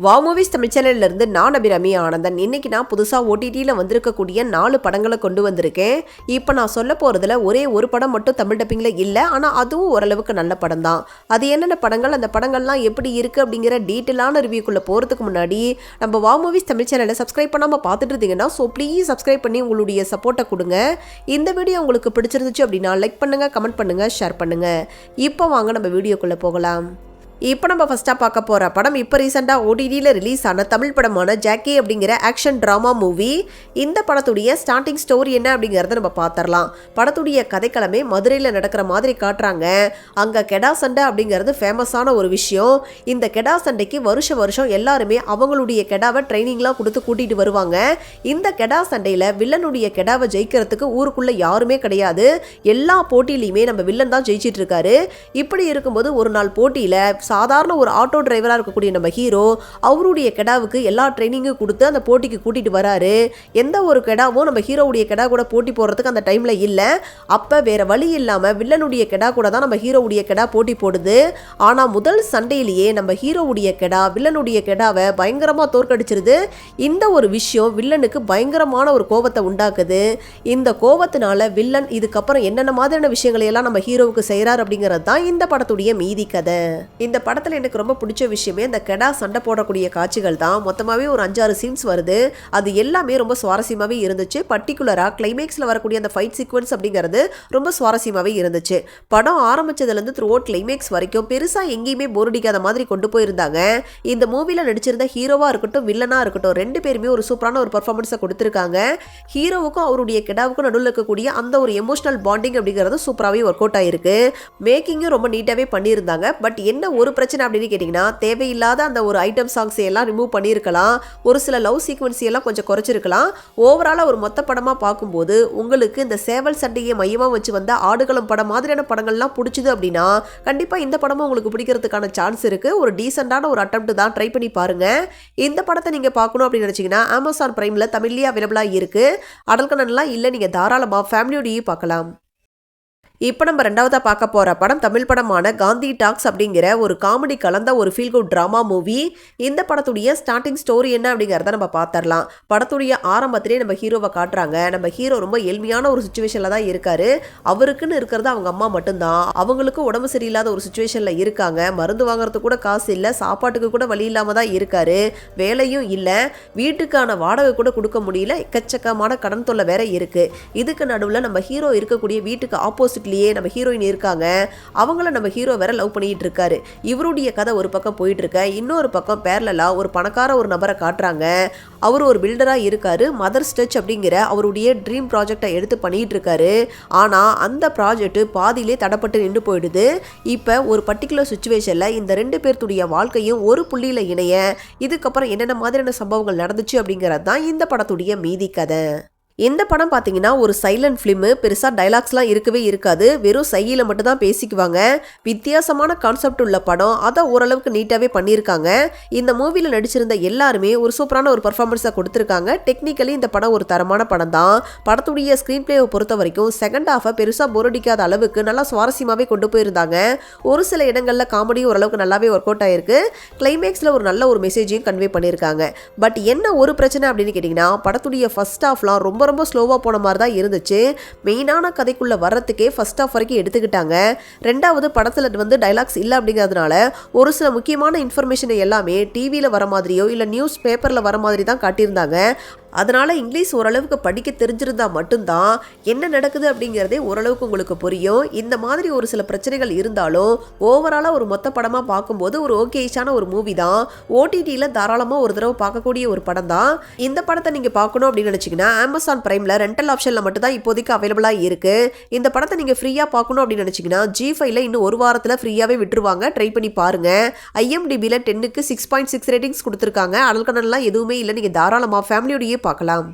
Wow movies Tamil சேனல்லேருந்து நான் அபிராமி ஆனந்தன். இன்னைக்கு நான் புதுசாக ஓடிடியில் வந்திருக்கக்கூடிய 4 படங்களை கொண்டு வந்திருக்கேன். இப்போ நான் சொல்ல போகிறதுல ஒரே ஒரு படம் மட்டும் தமிழ் டப்பிங்கில் இல்லை, ஆனால் அதுவும் ஓரளவுக்கு நல்ல படம் தான். அது என்னென்ன படங்கள், அந்த படங்கள்லாம் எப்படி இருக்குது அப்படிங்கிற டீட்டெயிலான ரிவ்யூக்குள்ளே போகிறதுக்கு முன்னாடி நம்ம வாவ் மூவிஸ் தமிழ் சேனலை சப்ஸ்கிரைப் பண்ணாமல் பார்த்துட்டு இருந்தீங்கன்னா ப்ளீஸ் சப்ஸ்கிரைப் பண்ணி உங்களுடைய சப்போர்ட்டை கொடுங்க. இந்த வீடியோ உங்களுக்கு பிடிச்சிருந்துச்சு அப்படின்னா லைக் பண்ணுங்கள், கமெண்ட் பண்ணுங்கள், ஷேர் பண்ணுங்கள். இப்போ வாங்க நம்ம வீடியோக்குள்ளே போகலாம். இப்போ நம்ம ஃபஸ்ட்டாக பார்க்க போகிற படம் இப்போ ரீசெண்டாக ஓடிடியில் ரிலீஸ் ஆன தமிழ் படமான ஜாக்கி அப்படிங்கிற ஆக்ஷன் ட்ராமா மூவி. இந்த படத்துடைய ஸ்டார்டிங் ஸ்டோரி என்ன அப்படிங்கிறத நம்ம பார்த்துடலாம். படத்துடைய கதைக்களமே மதுரையில் நடக்கிற மாதிரி காட்டுறாங்க. அங்கே கெடா சண்டை அப்படிங்கிறது ஃபேமஸான ஒரு விஷயம். இந்த கெடா சண்டைக்கு வருஷம் எல்லாருமே அவங்களுடைய கெடாவை ட்ரைனிங்லாம் கொடுத்து கூட்டிகிட்டு வருவாங்க. இந்த கெடா சண்டையில் வில்லனுடைய கெடாவை ஜெயிக்கிறதுக்கு ஊருக்குள்ளே யாருமே கிடையாது. எல்லா போட்டியிலையுமே நம்ம வில்லன் தான் ஜெயிச்சிட்டு இருக்காரு. இப்படி இருக்கும்போது ஒரு நாள் போட்டியில் சாதாரண ஒரு ஆட்டோ டிரைவராக இருக்கக்கூடிய நம்ம ஹீரோ அவருடைய கெடாவுக்கு எல்லா ட்ரைனிங்கும் கொடுத்து அந்த போட்டிக்கு கூட்டிகிட்டு வராரு. எந்த ஒரு கெடாவும் நம்ம ஹீரோவுடைய கெடா கூட போட்டி போடுறதுக்கு அந்த டைமில் இல்லை. அப்போ வேறு வழி இல்லாமல் வில்லனுடைய கெடா கூட தான் நம்ம ஹீரோவுடைய கெடா போட்டி போடுது. ஆனால் முதல் சண்டையிலேயே நம்ம ஹீரோவுடைய கெடா வில்லனுடைய கெடாவை பயங்கரமாக தோற்கடிச்சிருது. இந்த ஒரு விஷயம் வில்லனுக்கு பயங்கரமான ஒரு கோபத்தை உண்டாக்குது. இந்த கோபத்தினால வில்லன் இதுக்கப்புறம் என்னென்ன மாதிரியான விஷயங்களை எல்லாம் நம்ம ஹீரோவுக்கு செய்கிறார் அப்படிங்கிறது தான் இந்த படத்துடைய மீதி கதை. இந்த படத்தில் எனக்கு ரொம்ப பிடிச்ச விஷயமே இந்த கெடா சண்டை போடக்கூடிய காட்சிகள் தான். மொத்தமாகவே ஒரு 5-6 சீன்ஸ் வருது. அது எல்லாமே ரொம்ப சுவாரஸ்யமாகவே இருந்துச்சு. பர்டிகுலராக கிளைமேக்ஸில் வரக்கூடிய அந்த ஃபைட் சீக்வன்ஸ் அப்படிங்கிறது ரொம்ப சுவாரஸ்யமாகவே இருந்துச்சு. படம் ஆரம்பிச்சதுலேருந்து த்ரூ அவுட் கிளைமேக்ஸ் வரைக்கும் பெருசாக எங்கேயுமே போர் அடிக்காத மாதிரி கொண்டு போயிருந்தாங்க. இந்த மூவியில் நடிச்சிருந்த ஹீரோவாக இருக்கட்டும் வில்லனாக இருக்கட்டும் 2 பேருமே ஒரு சூப்பரான ஒரு பர்ஃபார்மன்ஸை கொடுத்துருக்காங்க. ஹீரோவுக்கும் அவருடைய கெடாவுக்கும் நடுவில் இருக்கக்கூடிய அந்த ஒரு எமோஷனல் பாண்டிங் அப்படிங்கிறது சூப்பராகவே ஒர்க் அவுட் ஆயிருக்கு. மேக்கிங்கும் ரொம்ப நீட்டாகவே பண்ணியிருந்தாங்க. பட் என்ன ஒரு பிரச்சனை அப்படின்னு கேட்டிங்கன்னா, தேவையில்லாத அந்த ஒரு ஐட்டம் சாங்ஸ் எல்லாம் ரிமூவ் பண்ணியிருக்கலாம். ஒரு சில லவ் சீக்வன்ஸ் எல்லாம் கொஞ்சம் குறைச்சிருக்கலாம். ஓவராலாக ஒரு மொத்த படமாக பார்க்கும்போது உங்களுக்கு இந்த சேவல் சண்டையை மையமாக வச்சு வந்த ஆடுகளம் படம் மாதிரியான படங்கள்லாம் பிடிச்சிது அப்படின்னா கண்டிப்பாக இந்த படமும் உங்களுக்கு பிடிக்கிறதுக்கான சான்ஸ் இருக்குது. ஒரு டீசெண்டான ஒரு அட்டெம்ப்ட் தான், ட்ரை பண்ணி பாருங்கள். இந்த படத்தை நீங்கள் பார்க்கணும் அப்படின்னு நினச்சிங்கன்னா அமேசான் பிரைமில் தமிழ்லேயே அவைலபிளாக இருக்குது. அடல்கனன்லாம் இல்லை, நீங்கள் தாராளமாக ஃபேமிலியோடையே பார்க்கலாம். இப்போ நம்ம 2வதாக பார்க்க போகிற படம் தமிழ் படமான காந்தி டாக்ஸ் அப்படிங்கிற ஒரு காமெடி கலந்த ஒரு ஃபீல் குட் ட்ராமா மூவி. இந்த படத்துடைய ஸ்டார்டிங் ஸ்டோரி என்ன அப்படிங்கிறத நம்ம பார்த்துடலாம். படத்துடைய ஆரம்பத்திலே நம்ம ஹீரோவை காட்டுறாங்க. நம்ம ஹீரோ ரொம்ப எளிமையான ஒரு சுச்சுவேஷனில் தான் இருக்காரு. அவருக்குன்னு இருக்கிறது அவங்க அம்மா மட்டும்தான். அவங்களுக்கு உடம்பு சரியில்லாத ஒரு சுச்சுவேஷனில் இருக்காங்க. மருந்து வாங்குறதுக்கு கூட காசு இல்லை, சாப்பாட்டுக்கு கூட வழி இல்லாமல் தான் இருக்காரு. வேலையும் இல்லை, வீட்டுக்கான வாடகை கூட கொடுக்க முடியல, எக்கச்சக்கமான கடன் தொல்லை வேற இருக்கு. இதுக்கு நடுவில் நம்ம ஹீரோ இருக்கக்கூடிய வீட்டுக்கு ஆப்போசிட் நம்ம ஹீரோயின் இருக்காங்க. அவங்கள நம்ம ஹீரோ வேற லவ் பண்ணிட்டு இருக்காரு. இவருடைய கதை ஒரு பக்கம் போயிட்டு இருக்க, இன்னொரு பக்கம் பேரலா ஒரு பணக்கார ஒரு நபரை காட்டுறாங்க. அவர் ஒரு பில்டரா இருக்காரு. மதர் ஸ்டெச் அப்படிங்கிற அவருடைய ட்ரீம் ப்ராஜெக்டை எடுத்து பண்ணிட்டு இருக்காரு. ஆனா அந்த ப்ராஜெக்ட் பாதியிலே தடப்பட்டு நின்று போயிடுது. இப்ப ஒரு பர்டிகுலர் சுச்சுவேஷன்ல இந்த 2 பேர்த்துடைய வாழ்க்கையும் ஒரு புள்ளியில இணைய இதுக்கப்புறம் என்னென்ன மாதிரியான சம்பவங்கள் நடந்துச்சு அப்படிங்கிறது தான் இந்த படத்துடைய மீதி கதை. இந்த படம் பார்த்தீங்கன்னா ஒரு சைலண்ட் ஃபிலிமு. பெருசாக டைலாக்ஸ்லாம் இருக்கவே இருக்காது. வெறும் சையில் மட்டும் தான் பேசிக்குவாங்க. வித்தியாசமான கான்செப்ட் உள்ள படம். அதை ஓரளவுக்கு நீட்டாகவே பண்ணியிருக்காங்க. இந்த மூவியில் நடிச்சிருந்த எல்லாருமே ஒரு சூப்பரான ஒரு பர்ஃபார்மன்ஸை கொடுத்துருக்காங்க. டெக்னிக்கலி இந்த படம் ஒரு தரமான படம் தான். படத்துடைய ஸ்க்ரீன் பிளேவை பொறுத்த வரைக்கும் செகண்ட் ஹாஃபை பெருசாக போர் அடிக்காத அளவுக்கு நல்லா சுவாரஸ்யமாகவே கொண்டு போயிருந்தாங்க. ஒரு சில இடங்களில் காமெடி ஓரளவுக்கு நல்லாவே ஒர்க் அவுட் ஆயிருக்கு. கிளைமேக்ஸில் ஒரு நல்ல ஒரு மெசேஜையும் கன்வே பண்ணியிருக்காங்க. பட் என்ன ஒரு பிரச்சனை அப்படின்னு கேட்டிங்கன்னா, படத்துடைய ஃபர்ஸ்ட் ஹாஃப்லாம் ரொம்ப ஸ்லோவாக போன மாதிரி தான் இருந்துச்சு. மெயினான கதைக்குள்ளே வர்றதுக்கே ஃபர்ஸ்ட் ஹாஃப் வரைக்கும் எடுத்துக்கிட்டாங்க. 2வது படத்தில் டைலாக்ஸ் இல்லை அப்படிங்கிறதுனால ஒரு சில முக்கியமான இன்ஃபர்மேஷனை எல்லாமே டிவியில் வர மாதிரியோ இல்லை நியூஸ் பேப்பரில் வர மாதிரி தான் காட்டியிருந்தாங்க. அதனால் இங்கிலீஷ் ஓரளவுக்கு படிக்க தெரிஞ்சிருந்தால் மட்டும்தான் என்ன நடக்குது அப்படிங்கிறதே ஓரளவுக்கு உங்களுக்கு புரியும். இந்த மாதிரி ஒரு சில பிரச்சனைகள் இருந்தாலும் ஓவராலாக ஒரு மொத்த படமாக பார்க்கும்போது ஒரு ஓகேஷான ஒரு மூவி தான். ஓடிடியில் தாராளமாக ஒரு தடவை பார்க்கக்கூடிய ஒரு படம் தான். இந்த படத்தை நீங்கள் பார்க்கணும் அப்படின்னு நினச்சிங்கன்னா அமேசான் பிரைமில் ரெண்டல் ஆப்ஷனில் மட்டும் தான் இப்போதைக்கு அவைலபிளாக இருக்குது. இந்த படத்தை நீங்கள் ஃப்ரீயாக பார்க்கணும் அப்படின்னு நினச்சிங்கன்னா G5ல இன்னும் ஒரு வாரத்தில் ஃப்ரீயாகவே விட்டுருவாங்க. ட்ரை பண்ணி பாருங்கள். IMDbல 10க்கு 6.6 ரேட்டிங்ஸ் கொடுத்துருக்காங்க. அடல்கனன்லாம் எதுவுமே இல்லை, நீங்கள் தாராளமாக ஃபேமிலியோடையே பார்க்கலாம்.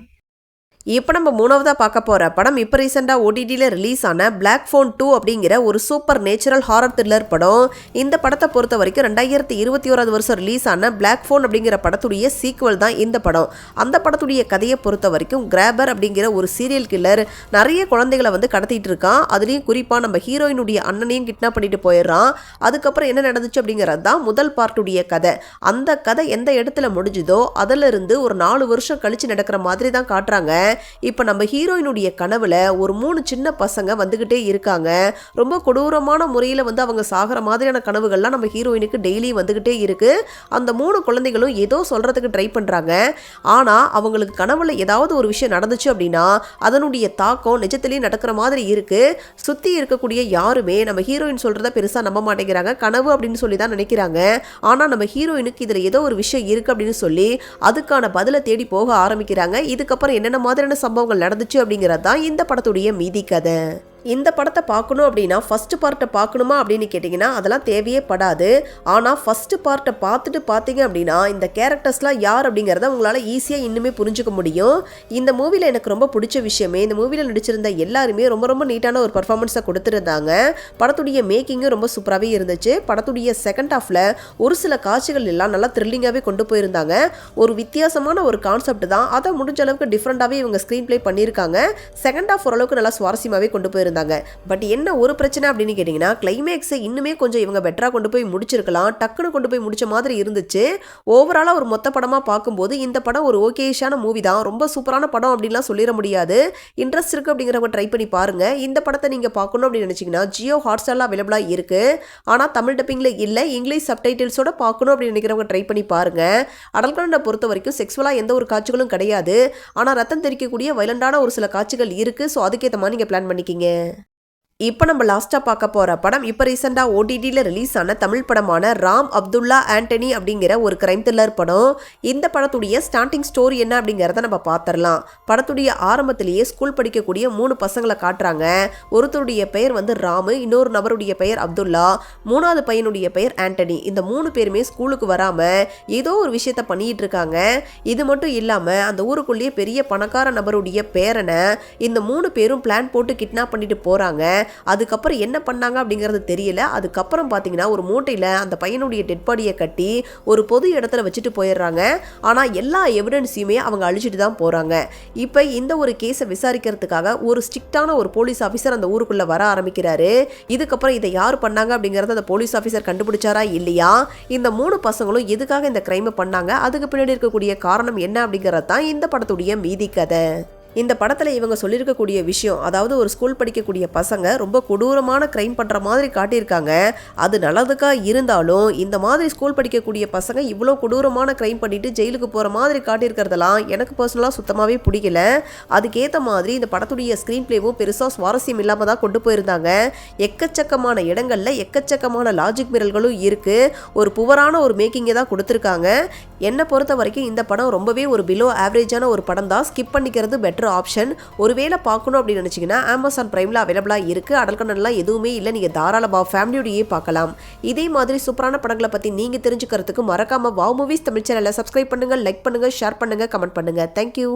இப்போ நம்ம மூணாவதாக பார்க்க போகிற படம் இப்போ ரீசெண்டாக ஓடிடியில் ரிலீஸ் ஆன பிளாக் ஃபோன் 2 அப்படிங்கிற ஒரு சூப்பர் நேச்சுரல் ஹாரர் த்ரில்லர் படம். இந்த படத்தை பொறுத்த வரைக்கும் 2021 வருஷம் ரிலீஸ் ஆன பிளாக் ஃபோன் அப்படிங்கிற படத்துடைய சீக்குவல் தான் இந்த படம். அந்த படத்துடைய கதையை பொறுத்த வரைக்கும் கிராபர் அப்படிங்கிற ஒரு சீரியல் கில்லர் நிறைய குழந்தைகளை வந்து கடத்திட்டு இருக்கான். அதுலேயும் குறிப்பாக நம்ம ஹீரோயினுடைய அண்ணனையும் கிட்னாப் பண்ணிட்டு போயிடுறான். அதுக்கப்புறம் என்ன நடந்துச்சு அப்படிங்கிறது தான் முதல் பார்ட்டுடைய கதை. அந்த கதை எந்த இடத்துல முடிஞ்சுதோ அதிலிருந்து ஒரு 4 வருஷம் கழிச்சு நடக்கிற மாதிரி தான் காட்டுறாங்க. இப்போ நம்ம ஹீரோயினுடைய கனவுல ஒரு 3 சின்ன பசங்க வந்துகிட்டே இருக்காங்க. ரொம்ப கொடூரமான முறையில் வந்து அவங்க சாகிற மாதிரியான கனவுகள்லாம் நம்ம ஹீரோயினுக்கு டெய்லி வந்துகிட்டே இருக்கு. அந்த 3 குழந்தைகளும் ஏதோ சொல்றதுக்கு ட்ரை பண்றாங்க. ஆனா அவங்களுக்கு கனவுல ஏதாவது ஒரு விஷயம் நடந்துச்சு அப்படின்னா அதனுடைய தாக்கம் நிஜத்திலேயே நடக்கிற மாதிரி இருக்கு. சுத்தி இருக்கக்கூடிய யாருமே நம்ம ஹீரோயின் சொல்றத பெருசா நம்ப மாட்டேங்கிறாங்க. கனவு அப்படின்னு சொல்லி தான் நினைக்கிறாங்க. ஆனா நம்ம ஹீரோயினுக்கு இதுல ஏதோ ஒரு விஷயம் இருக்கு அப்படின்னு சொல்லி அதுக்கான பதிலை தேடி போக ஆரம்பிக்கிறாங்க. இதுக்கப்புறம் என்னென்ன மாதிரியான சம்பவங்கள் நடந்துச்சு அப்படிங்கிறது தான் இந்த படத்துடைய மீதி கதை. இந்த படத்தை பார்க்கணும் அப்படின்னா ஃபர்ஸ்ட் பார்ட்டை பார்க்கணுமா அப்படின்னு கேட்டிங்கன்னா அதெல்லாம் தேவையே படாது. ஆனால் ஃபர்ஸ்ட் பார்ட்டை பார்த்துட்டு பார்த்தீங்க அப்படின்னா இந்த கேரக்டர்ஸ்லாம் யார் அப்படிங்கிறத உங்களால் ஈஸியாக இன்னுமே புரிஞ்சுக்க முடியும். இந்த மூவியில் எனக்கு ரொம்ப பிடிச்ச விஷயமே இந்த மூவியில் நடிச்சிருந்த எல்லாருமே ரொம்ப ரொம்ப நீட்டான ஒரு பர்ஃபார்மன்ஸை கொடுத்துருந்தாங்க. படத்துடைய மேக்கிங்கும் ரொம்ப சூப்பராகவே இருந்துச்சு. படத்துடைய செகண்ட் ஹாஃபில் ஒரு சில காட்சிகள் எல்லாம் நல்லா த்ரில்லிங்காகவே கொண்டு போயிருந்தாங்க. ஒரு வித்தியாசமான ஒரு கான்செப்ட் தான். அதை முடிஞ்ச அளவுக்கு டிஃப்ரெண்ட்டாகவே இவங்க ஸ்க்ரீன் ப்ளே பண்ணியிருக்காங்க. செகண்ட் ஹாஃப் ஓரளவுக்கு நல்லா சுவாரஸ்யமாகவே கொண்டு போயிருந்தாங்க. பட் என்ன ஒரு பிரச்சனை அப்படின்னு கேட்டிங்கன்னா கிளைமேக்ஸை இன்னுமே கொஞ்சம் இவங்க பெட்டராக கொண்டு போய் முடிச்சிருக்கலாம். டக்குன்னு கொண்டு போய் முடிச்ச மாதிரி இருந்துச்சு. ஓவராலாக ஒரு மொத்த படமாக பார்க்கும்போது இந்த படம் ஒரு ஓகேஷான மூவி தான். ரொம்ப சூப்பரான படம் அப்படின்லாம் சொல்லிட முடியாது. இன்ட்ரெஸ்ட் இருக்குது அப்படிங்கிறவங்க ட்ரை பண்ணி பாருங்கள். இந்த படத்தை நீங்கள் பார்க்கணும் அப்படின்னு நினச்சிங்கன்னா ஜியோ ஹாட்ஸ்டாரில் அவைலபிளாக இருக்குது. ஆனால் தமிழ் டப்பிங்கில் இல்லை, இங்கிலீஷ் சப்டைட்டில்ஸோட பார்க்கணும் அப்படின்னு நினைக்கிறவங்க ட்ரை பண்ணி பாருங்கள். அடல்கண்டை பொறுத்த வரைக்கும் செக்ஸுவலாக எந்த ஒரு காட்சிகளும் கிடையாது. ஆனால் ரத்தம் தெரிக்கக்கூடிய வைலண்டான ஒரு சில காட்சிகள் இருக்குது. ஸோ அதுக்கேற்ற மாதிரி நீங்கள் பிளான் பண்ணிக்கிங்க. இப்போ நம்ம லாஸ்ட்டாக பார்க்க போகிற படம் இப்போ ரீசெண்டாக ஓடிடியில் ரிலீஸ் ஆன தமிழ் படமான ராம் அப்துல்லா ஆண்டனி அப்படிங்கிற ஒரு கிரைம் த்ரில்லர் படம். இந்த படத்துடைய ஸ்டார்டிங் ஸ்டோரி என்ன அப்படிங்கிறத நம்ம பார்த்துடலாம். படத்துடைய ஆரம்பத்திலேயே ஸ்கூல் படிக்கக்கூடிய 3 பசங்களை காட்டுறாங்க. ஒருத்தருடைய பெயர் வந்து ராமு, இன்னொரு நபருடைய பெயர் அப்துல்லா, 3வது பையனுடைய பெயர் ஆண்டனி. இந்த 3 பேருமே ஸ்கூலுக்கு வராமல் ஏதோ ஒரு விஷயத்த பண்ணிட்டு இருக்காங்க. இது மட்டும் இல்லாமல் அந்த ஊருக்குள்ளேயே பெரிய பணக்கார நபருடைய பேரனை இந்த 3 பேரும் பிளான் போட்டு கிட்னாப் பண்ணிட்டு போகிறாங்க. அதுக்கப்புறம் என்ன பண்ணாங்க அப்படிங்கிறது தெரியல. அதுக்கப்புறம் பார்த்தீங்கன்னா ஒரு மூட்டையில் அந்த பையனுடைய டெட் பாடியை கட்டி ஒரு பொது இடத்துல வச்சுட்டு போயிடுறாங்க. ஆனால் எல்லா எவிடன்ஸையுமே அவங்க அழிச்சிட்டு தான் போகிறாங்க. இப்போ இந்த ஒரு கேஸை விசாரிக்கிறதுக்காக ஒரு ஸ்ட்ரிக்டான ஒரு போலீஸ் ஆஃபீஸர் அந்த ஊருக்குள்ளே வர ஆரம்பிக்கிறாரு. இதுக்கப்புறம் இதை யார் பண்ணாங்க அப்படிங்கிறத அந்த போலீஸ் ஆஃபீஸர் கண்டுபிடிச்சாரா இல்லையா, இந்த 3 பசங்களும் எதுக்காக இந்த கிரைமை பண்ணாங்க, அதுக்கு பின்னாடி இருக்கக்கூடிய காரணம் என்ன அப்படிங்கிறது தான் இந்த படத்துடைய மீதி கதை. இந்த படத்தில் இவங்க சொல்லியிருக்கக்கூடிய விஷயம், அதாவது ஒரு ஸ்கூல் படிக்கக்கூடிய பசங்க ரொம்ப கொடூரமான கிரைம் பண்ணுற மாதிரி காட்டியிருக்காங்க. அது நல்லதுக்காக இருந்தாலும் இந்த மாதிரி ஸ்கூல் படிக்கக்கூடிய பசங்க இவ்வளோ கொடூரமான கிரைம் பண்ணிட்டு ஜெயிலுக்கு போகிற மாதிரி காட்டியிருக்கிறதெல்லாம் எனக்கு பர்சனலாக சுத்தமாகவே பிடிக்கல. அதுக்கேற்ற மாதிரி இந்த படத்துடைய ஸ்க்ரீன் பிளேவும் பெருசாக சுவாரஸ்யம் இல்லாமல் தான் கொண்டு போயிருந்தாங்க. எக்கச்சக்கமான இடங்களில் எக்கச்சக்கமான லாஜிக் மிரல்களும் இருக்குது. ஒரு புவரான ஒரு மேக்கிங்கை தான் கொடுத்துருக்காங்க. என்னை பொறுத்த வரைக்கும் இந்த படம் ரொம்பவே ஒரு பிலோ ஆவரேஜான ஒரு படம் தான். ஸ்கிப் பண்ணிக்கிறது பெட்டர் ஆப்ஷன். ஒருவேளை பார்க்கணும் அப்படின்னு நினச்சிங்கன்னா அமேசான் பிரைமில் அவைலபிளாக இருக்குது. அடல்கண்டெல்லாம் எதுவுமே இல்லை, நீங்கள் தாராளமாக ஃபேமிலியோடையே பார்க்கலாம். இதே மாதிரி சூப்பரான படங்களை பற்றி நீங்கள் தெரிஞ்சுக்கிறதுக்கு மறக்காமல் வாவ் மூவிஸ் தமிழ் சேனலை சப்ஸ்கிரைப் பண்ணுங்கள், லைக் பண்ணுங்கள், ஷேர் பண்ணுங்கள், கமெண்ட் பண்ணுங்கள். தேங்க்யூ.